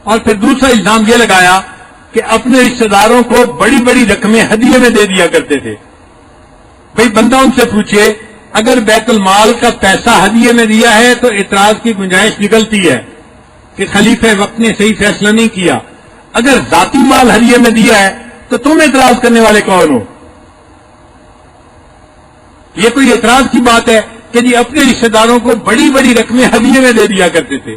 اور پھر دوسرا الزام یہ لگایا کہ اپنے رشتہ داروں کو بڑی بڑی رقمیں ہدیے میں دے دیا کرتے تھے. بھئی بندہ ان سے پوچھے اگر بیت المال کا پیسہ ہدیے میں دیا ہے تو اعتراض کی گنجائش نکلتی ہے کہ خلیفہ وقت نے صحیح فیصلہ نہیں کیا. اگر ذاتی مال ہدیے میں دیا ہے تو تم اعتراض کرنے والے کون ہو؟ یہ کوئی اعتراض کی بات ہے کہ جی اپنے رشتہ داروں کو بڑی بڑی رقمیں ہدیے میں دے دیا کرتے تھے.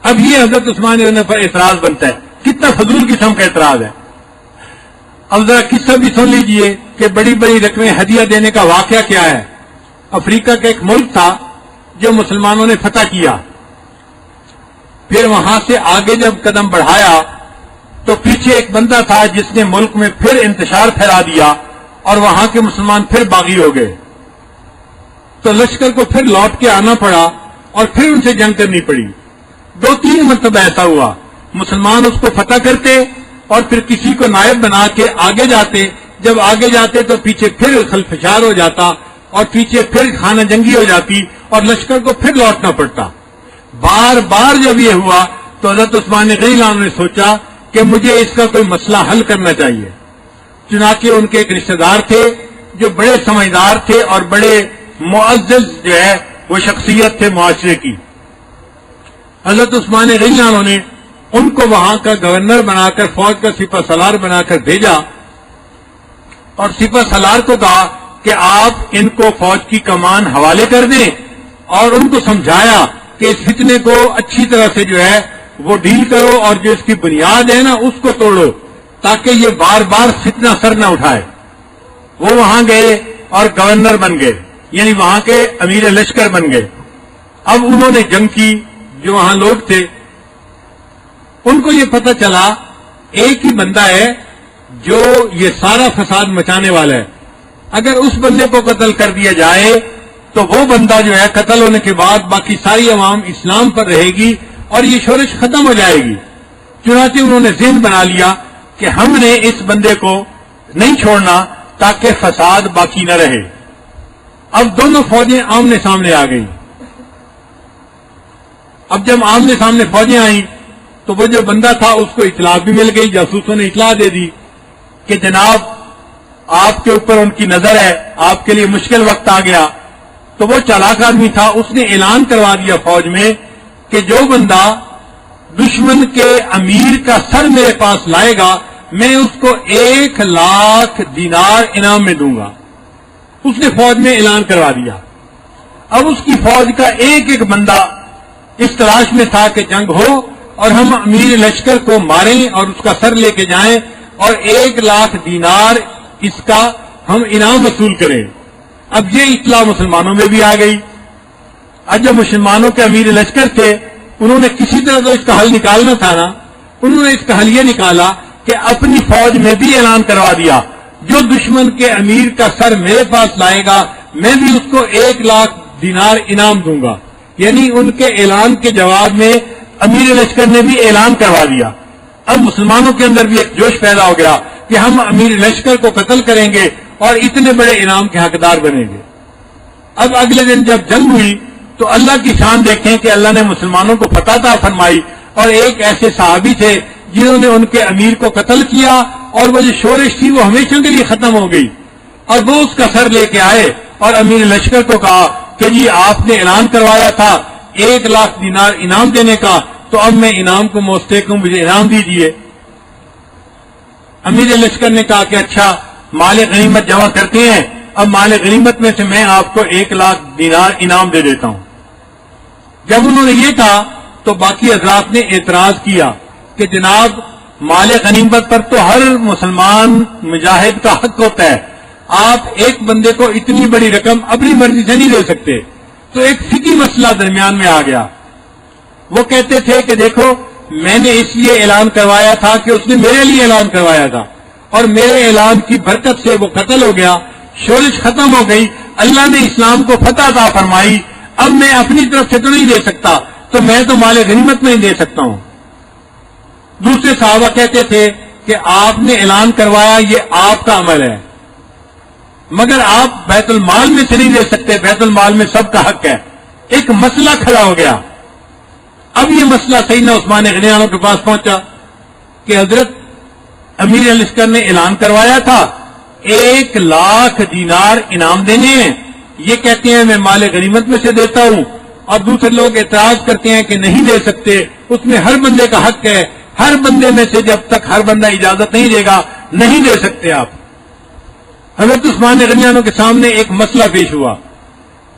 اب یہ حضرت عثمان غنی پر اعتراض بنتا ہے. کتنا فضول قسم کا اعتراض ہے. اب ذرا قصہ بھی سن لیجئے کہ بڑی بڑی رقمیں ہدیہ دینے کا واقعہ کیا ہے. افریقہ کا ایک ملک تھا جو مسلمانوں نے فتح کیا. پھر وہاں سے آگے جب قدم بڑھایا تو پیچھے ایک بندہ تھا جس نے ملک میں پھر انتشار پھیلا دیا اور وہاں کے مسلمان پھر باغی ہو گئے. تو لشکر کو پھر لوٹ کے آنا پڑا اور پھر ان سے جنگ کرنی پڑی. 2-3 مرتبہ ایسا ہوا. مسلمان اس کو فتح کرتے اور پھر کسی کو نائب بنا کے آگے جاتے. جب آگے جاتے تو پیچھے پھر خلفشار ہو جاتا اور پیچھے پھر خانہ جنگی ہو جاتی اور لشکر کو پھر لوٹنا پڑتا. بار بار جب یہ ہوا تو حضرت عثمان غنی نے سوچا کہ مجھے اس کا کوئی مسئلہ حل کرنا چاہیے. چنانچہ ان کے ایک رشتہ دار تھے جو بڑے سمجھدار تھے اور بڑے معزز جو ہے وہ شخصیت تھے معاشرے کی. حضرت عثمان غنی نے ان کو وہاں کا گورنر بنا کر فوج کا سپہ سالار بنا کر بھیجا اور سپہ سالار کو کہا کہ آپ ان کو فوج کی کمان حوالے کر دیں اور ان کو سمجھایا کہ اس فتنے کو اچھی طرح سے جو ہے وہ ڈیل کرو اور جو اس کی بنیاد ہے نا اس کو توڑو تاکہ یہ بار بار فتنہ سر نہ اٹھائے. وہ وہاں گئے اور گورنر بن گئے یعنی وہاں کے امیر لشکر بن گئے. اب انہوں نے جنگ کی. جو وہاں لوگ تھے ان کو یہ پتہ چلا ایک ہی بندہ ہے جو یہ سارا فساد مچانے والا ہے. اگر اس بندے کو قتل کر دیا جائے تو وہ بندہ جو ہے قتل ہونے کے بعد باقی ساری عوام اسلام پر رہے گی اور یہ شورش ختم ہو جائے گی. چنانچہ انہوں نے ذہن بنا لیا کہ ہم نے اس بندے کو نہیں چھوڑنا تاکہ فساد باقی نہ رہے. اب دونوں فوجیں آمنے سامنے آ گئیں. اب جب آمنے سامنے فوجیں آئیں تو وہ جو بندہ تھا اس کو اطلاع بھی مل گئی. جاسوسوں نے اطلاع دے دی کہ جناب آپ کے اوپر ان کی نظر ہے, آپ کے لیے مشکل وقت آ گیا. تو وہ چالاک آدمی تھا, اس نے اعلان کروا دیا فوج میں کہ جو بندہ دشمن کے امیر کا سر میرے پاس لائے گا میں اس کو 1,00,000 دینار انعام میں دوں گا. اس نے فوج میں اعلان کروا دیا. اب اس کی فوج کا ایک ایک بندہ اس تلاش میں تھا کہ جنگ ہو اور ہم امیر لشکر کو ماریں اور اس کا سر لے کے جائیں اور 1,00,000 دینار اس کا ہم انعام وصول کریں. اب یہ اطلاع مسلمانوں میں بھی آ گئی. اب جو مسلمانوں کے امیر لشکر تھے انہوں نے کسی طرح تو اس کا حل نکالنا تھا نا. انہوں نے اس کا حل یہ نکالا کہ اپنی فوج میں بھی اعلان کروا دیا جو دشمن کے امیر کا سر میرے پاس لائے گا میں بھی اس کو 1,00,000 دینار انعام دوں گا. یعنی ان کے اعلان کے جواب میں امیر لشکر نے بھی اعلان کروا دیا. اب مسلمانوں کے اندر بھی ایک جوش پیدا ہو گیا کہ ہم امیر لشکر کو قتل کریں گے اور اتنے بڑے انعام کے حقدار بنیں گے. اب اگلے دن جب جنگ ہوئی تو اللہ کی شان دیکھیں کہ اللہ نے مسلمانوں کو فتح عطا فرمائی اور ایک ایسے صحابی تھے جنہوں نے ان کے امیر کو قتل کیا اور وہ جو شورش تھی وہ ہمیشہ کے لیے ختم ہو گئی. اور وہ اس کا سر لے کے آئے اور امیر لشکر کو کہا کہ جی آپ نے اعلان کروایا تھا 1,00,000 دینار انعام دینے کا تو اب میں انعام کو مستحق ہوں, مجھے انعام دیجیے. امیر لشکر نے کہا کہ اچھا مال غنیمت جمع کرتے ہیں, اب مال غنیمت میں سے میں آپ کو 1,00,000 دینار انعام دے دیتا ہوں. جب انہوں نے یہ کہا تو باقی حضرات نے اعتراض کیا کہ جناب مال غنیمت پر تو ہر مسلمان مجاہد کا حق ہوتا ہے, آپ ایک بندے کو اتنی بڑی رقم اپنی مرضی سے نہیں دے سکتے. تو ایک فقہی مسئلہ درمیان میں آ گیا. وہ کہتے تھے کہ دیکھو میں نے اس لیے اعلان کروایا تھا کہ اس نے میرے لیے اعلان کروایا تھا اور میرے اعلان کی برکت سے وہ قتل ہو گیا, شورش ختم ہو گئی, اللہ نے اسلام کو فتح عطا فرمائی. اب میں اپنی طرف سے تو نہیں دے سکتا تو میں تو مال غنیمت میں ہی دے سکتا ہوں. دوسرے صحابہ کہتے تھے کہ آپ نے اعلان کروایا یہ آپ کا عمل ہے مگر آپ بیت المال میں سے نہیں دے سکتے, بیت المال میں سب کا حق ہے. ایک مسئلہ کھڑا ہو گیا. اب یہ مسئلہ سیدنا عثمان غنی کے پاس پہنچا کہ حضرت امیر لشکر نے اعلان کروایا تھا 1,00,000 دینار انعام دینے ہیں، یہ کہتے ہیں میں مال غنیمت میں سے دیتا ہوں، اور دوسرے لوگ اعتراض کرتے ہیں کہ نہیں دے سکتے، اس میں ہر بندے کا حق ہے، ہر بندے میں سے جب تک ہر بندہ اجازت نہیں دے گا نہیں دے سکتے آپ۔ حضرت عثمان غنی کے سامنے ایک مسئلہ پیش ہوا،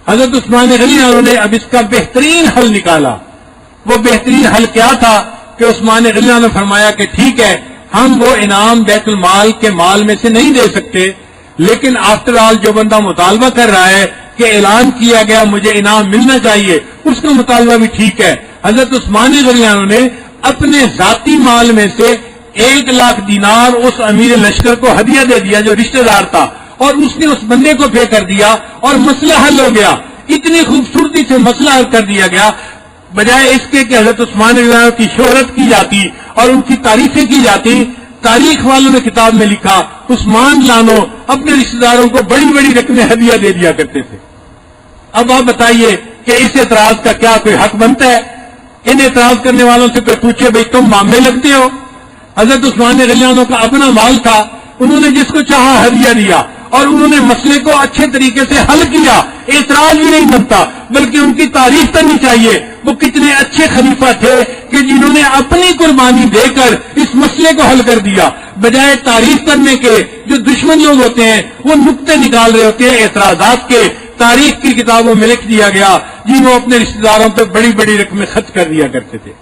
حضرت عثمان غنی نے اب اس کا بہترین حل نکالا۔ وہ بہترین حل کیا تھا کہ عثمان غنی نے فرمایا کہ ٹھیک ہے ہم وہ انعام بیت المال کے مال میں سے نہیں دے سکتے، لیکن آفٹر آل جو بندہ مطالبہ کر رہا ہے کہ اعلان کیا گیا مجھے انعام ملنا چاہیے، اس کا مطالبہ بھی ٹھیک ہے۔ حضرت عثمان غنی نے اپنے ذاتی مال میں سے 1,00,000 دینار اس امیر لشکر کو ہدیہ دے دیا جو رشتہ دار تھا، اور اس نے اس بندے کو پے کر دیا اور مسئلہ حل ہو گیا۔ اتنی خوبصورتی سے مسئلہ حل کر دیا گیا، بجائے اس کے کہ حضرت عثمان غنی کی شہرت کی جاتی اور ان کی تعریفیں کی جاتی۔ تاریخ والوں نے کتاب میں لکھا عثمان لانو اپنے رشتہ داروں کو بڑی بڑی رقمیں ہدیہ دے دیا کرتے تھے۔ اب آپ بتائیے کہ اس اعتراض کا کیا کوئی حق بنتا ہے؟ ان اعتراض کرنے والوں سے کوئی پوچھے بھئی تم معاملے لگتے ہو؟ حضرت عثمان غنی کا اپنا مال تھا، انہوں نے جس کو چاہا ہدیہ دیا اور انہوں نے مسئلے کو اچھے طریقے سے حل کیا، اعتراض بھی نہیں بنتا، بلکہ ان کی تعریف کرنی چاہیے۔ وہ کتنے اچھے خلیفہ تھے کہ جنہوں نے اپنی قربانی دے کر اس مسئلے کو حل کر دیا، بجائے تعریف کرنے کے جو دشمن لوگ ہوتے ہیں وہ نقطے نکال رہے ہوتے ہیں اعتراضات کے۔ تاریخ کی کتابوں میں لکھ دیا گیا جی وہ اپنے رشتہ داروں پہ بڑی بڑی رقمیں خرچ کر دیا کرتے تھے۔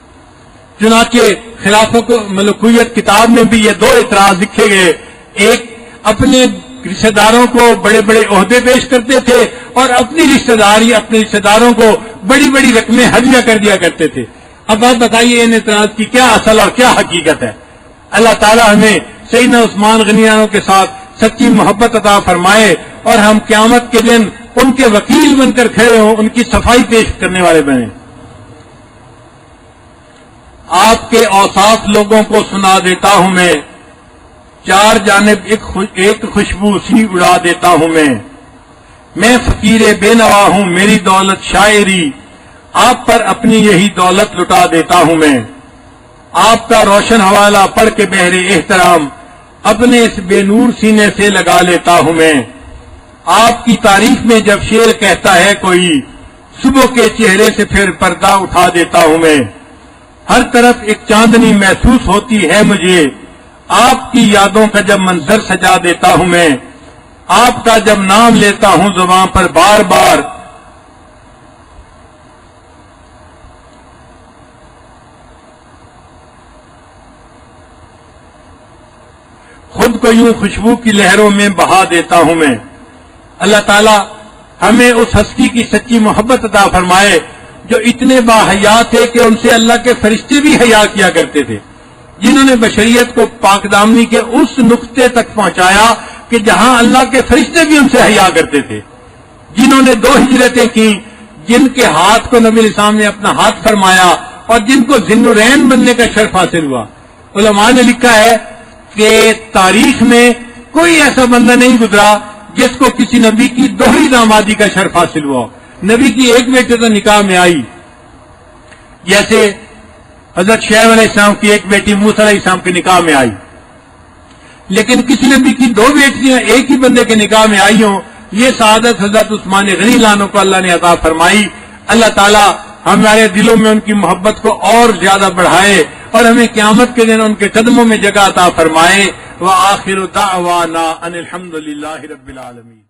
چنانچہ خلافت ملکویت کتاب میں بھی یہ 2 اعتراض لکھے گئے، ایک اپنے رشتہ داروں کو بڑے بڑے عہدے پیش کرتے تھے اور اپنی رشتہ داری اپنے رشتہ داروں کو بڑی بڑی رقمیں ہدیہ کر دیا کرتے تھے۔ اب آپ بتائیے ان اعتراض کی کیا اصل اور کیا حقیقت ہے؟ اللہ تعالیٰ ہمیں سیدنا عثمان غنی کے ساتھ سچی محبت عطا فرمائے اور ہم قیامت کے دن ان کے وکیل بن کر کھڑے ہوں، ان کی صفائی پیش کرنے والے بنے۔ آپ کے اوصاف لوگوں کو سنا دیتا ہوں میں، 4 جانب ایک خوشبو سی اڑا دیتا ہوں میں فقیر بے نوا ہوں، میری دولت شاعری، آپ پر اپنی یہی دولت لٹا دیتا ہوں میں۔ آپ کا روشن حوالہ پڑھ کے بہر احترام اپنے اس بے نور سینے سے لگا لیتا ہوں میں۔ آپ کی تعریف میں جب شعر کہتا ہے کوئی، صبح کے چہرے سے پھر پردہ اٹھا دیتا ہوں میں۔ ہر طرف ایک چاندنی محسوس ہوتی ہے مجھے، آپ کی یادوں کا جب منظر سجا دیتا ہوں میں۔ آپ کا جب نام لیتا ہوں زبان پر بار بار، خود کو یوں خوشبو کی لہروں میں بہا دیتا ہوں میں۔ اللہ تعالیٰ ہمیں اس ہستی کی سچی محبت عطا فرمائے جو اتنے باحیا تھے کہ ان سے اللہ کے فرشتے بھی حیا کیا کرتے تھے، جنہوں نے بشریت کو پاک دامنی کے اس نقطے تک پہنچایا کہ جہاں اللہ کے فرشتے بھی ان سے حیا کرتے تھے، جنہوں نے 2 ہجرتیں کی، جن کے ہاتھ کو نبی الاسلام نے اپنا ہاتھ فرمایا اور جن کو ذی-النورین بننے کا شرف حاصل ہوا۔ علماء نے لکھا ہے کہ تاریخ میں کوئی ایسا بندہ نہیں گزرا جس کو کسی نبی کی 2 دامادی کا شرف حاصل ہوا۔ نبی کی ایک بیٹے تو نکاح میں آئی، جیسے حضرت شعیب علیہ السلام کی ایک بیٹی موسیٰ علیہ السلام کے نکاح میں آئی، لیکن کسی نبی کی 2 بیٹیاں ایک ہی بندے کے نکاح میں آئی ہوں، یہ سعادت حضرت عثمان غنی لانو کو اللہ نے عطا فرمائی۔ اللہ تعالیٰ ہمارے دلوں میں ان کی محبت کو اور زیادہ بڑھائے اور ہمیں قیامت کے دن ان کے قدموں میں جگہ عطا فرمائے۔ وآخر دعوانا ان الحمد للہ رب العالمین۔